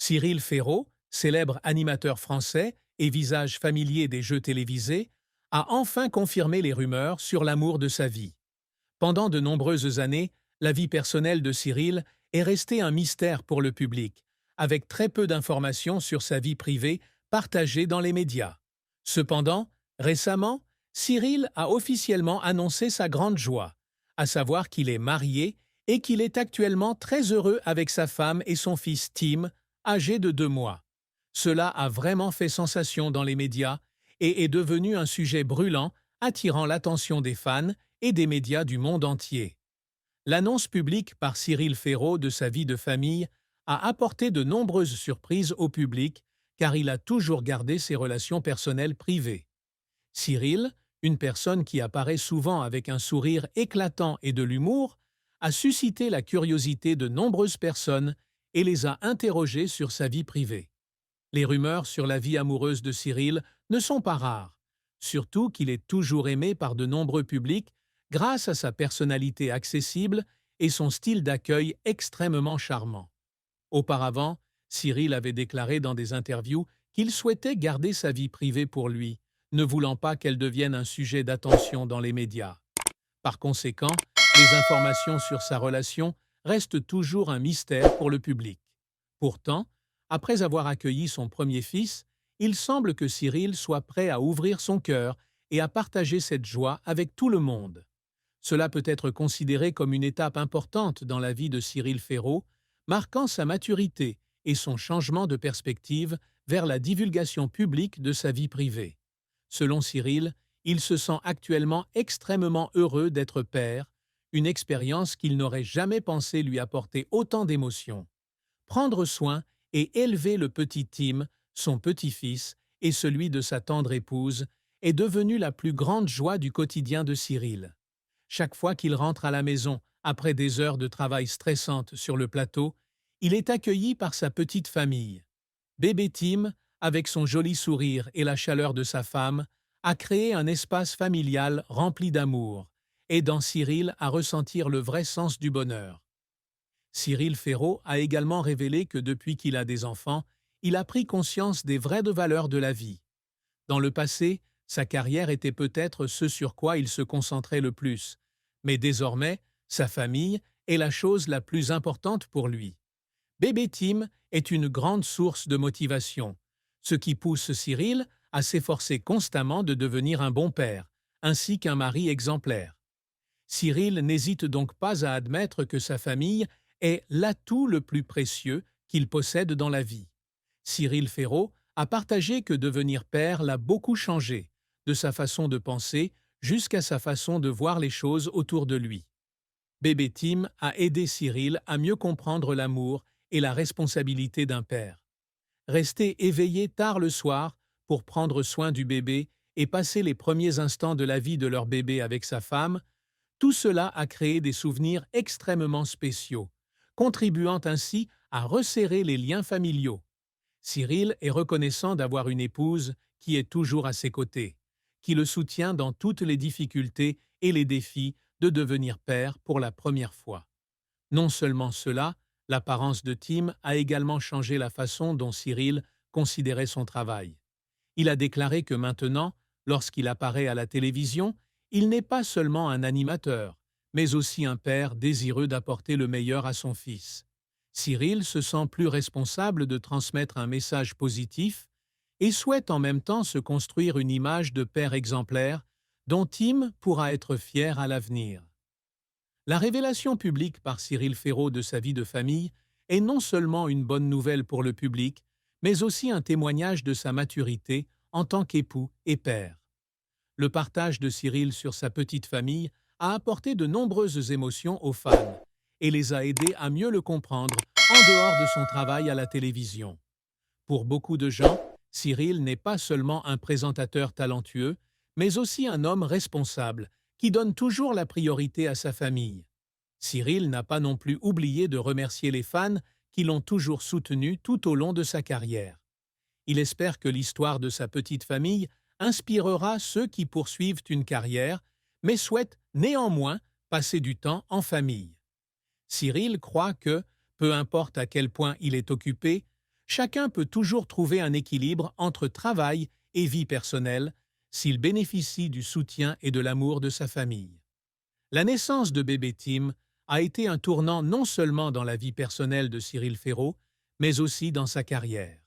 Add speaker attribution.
Speaker 1: Cyril Ferraud, célèbre animateur français et visage familier des jeux télévisés, a enfin confirmé les rumeurs sur l'amour de sa vie. Pendant de nombreuses années, la vie personnelle de Cyril est restée un mystère pour le public, avec très peu d'informations sur sa vie privée partagées dans les médias. Cependant, récemment, Cyril a officiellement annoncé sa grande joie, à savoir qu'il est marié et qu'il est actuellement très heureux avec sa femme et son fils Tim, âgé de 2 mois. Cela a vraiment fait sensation dans les médias et est devenu un sujet brûlant, attirant l'attention des fans et des médias du monde entier. L'annonce publique par Cyril Ferraud de sa vie de famille a apporté de nombreuses surprises au public car il a toujours gardé ses relations personnelles privées. Cyril, une personne qui apparaît souvent avec un sourire éclatant et de l'humour, a suscité la curiosité de nombreuses personnes et les a interrogées sur sa vie privée. Les rumeurs sur la vie amoureuse de Cyril ne sont pas rares, surtout qu'il est toujours aimé par de nombreux publics grâce à sa personnalité accessible et son style d'accueil extrêmement charmant. Auparavant, Cyril avait déclaré dans des interviews qu'il souhaitait garder sa vie privée pour lui, ne voulant pas qu'elle devienne un sujet d'attention dans les médias. Par conséquent, les informations sur sa relation restent toujours un mystère pour le public. Pourtant, après avoir accueilli son premier fils, il semble que Cyril soit prêt à ouvrir son cœur et à partager cette joie avec tout le monde. Cela peut être considéré comme une étape importante dans la vie de Cyril Ferraud, marquant sa maturité et son changement de perspective vers la divulgation publique de sa vie privée. Selon Cyril, il se sent actuellement extrêmement heureux d'être père, une expérience qu'il n'aurait jamais pensé lui apporter autant d'émotions. Prendre soin et élever le petit Tim, son petit-fils, et celui de sa tendre épouse, est devenu la plus grande joie du quotidien de Cyril. Chaque fois qu'il rentre à la maison, après des heures de travail stressantes sur le plateau, il est accueilli par sa petite famille. Bébé Tim, avec son joli sourire et la chaleur de sa femme, a créé un espace familial rempli d'amour, aidant Cyril à ressentir le vrai sens du bonheur. Cyril Ferraud a également révélé que depuis qu'il a des enfants, il a pris conscience des vraies valeurs de la vie. Dans le passé, sa carrière était peut-être ce sur quoi il se concentrait le plus, mais désormais, sa famille est la chose la plus importante pour lui. Bébé Tim est une grande source de motivation, ce qui pousse Cyril à s'efforcer constamment de devenir un bon père, ainsi qu'un mari exemplaire. Cyril n'hésite donc pas à admettre que sa famille est l'atout le plus précieux qu'il possède dans la vie. Cyril Ferraud a partagé que devenir père l'a beaucoup changé, de sa façon de penser jusqu'à sa façon de voir les choses autour de lui. Bébé Tim a aidé Cyril à mieux comprendre l'amour et la responsabilité d'un père. Rester éveillé tard le soir pour prendre soin du bébé et passer les premiers instants de la vie de leur bébé avec sa femme, tout cela a créé des souvenirs extrêmement spéciaux, contribuant ainsi à resserrer les liens familiaux. Cyril est reconnaissant d'avoir une épouse qui est toujours à ses côtés, qui le soutient dans toutes les difficultés et les défis de devenir père pour la première fois. Non seulement cela, l'apparence de Tim a également changé la façon dont Cyril considérait son travail. Il a déclaré que maintenant, lorsqu'il apparaît à la télévision, il n'est pas seulement un animateur, mais aussi un père désireux d'apporter le meilleur à son fils. Cyril se sent plus responsable de transmettre un message positif et souhaite en même temps se construire une image de père exemplaire dont Tim pourra être fier à l'avenir. La révélation publique par Cyril Ferraud de sa vie de famille est non seulement une bonne nouvelle pour le public, mais aussi un témoignage de sa maturité en tant qu'époux et père. Le partage de Cyril sur sa petite famille a apporté de nombreuses émotions aux fans et les a aidés à mieux le comprendre en dehors de son travail à la télévision. Pour beaucoup de gens, Cyril n'est pas seulement un présentateur talentueux, mais aussi un homme responsable qui donne toujours la priorité à sa famille. Cyril n'a pas non plus oublié de remercier les fans qui l'ont toujours soutenu tout au long de sa carrière. Il espère que l'histoire de sa petite famille inspirera ceux qui poursuivent une carrière, mais souhaitent néanmoins passer du temps en famille. Cyril croit que, peu importe à quel point il est occupé, Chacun peut toujours trouver un équilibre entre travail et vie personnelle s'il bénéficie du soutien et de l'amour de sa famille. La naissance de bébé Tim a été un tournant non seulement dans la vie personnelle de Cyril Ferraud, mais aussi dans sa carrière.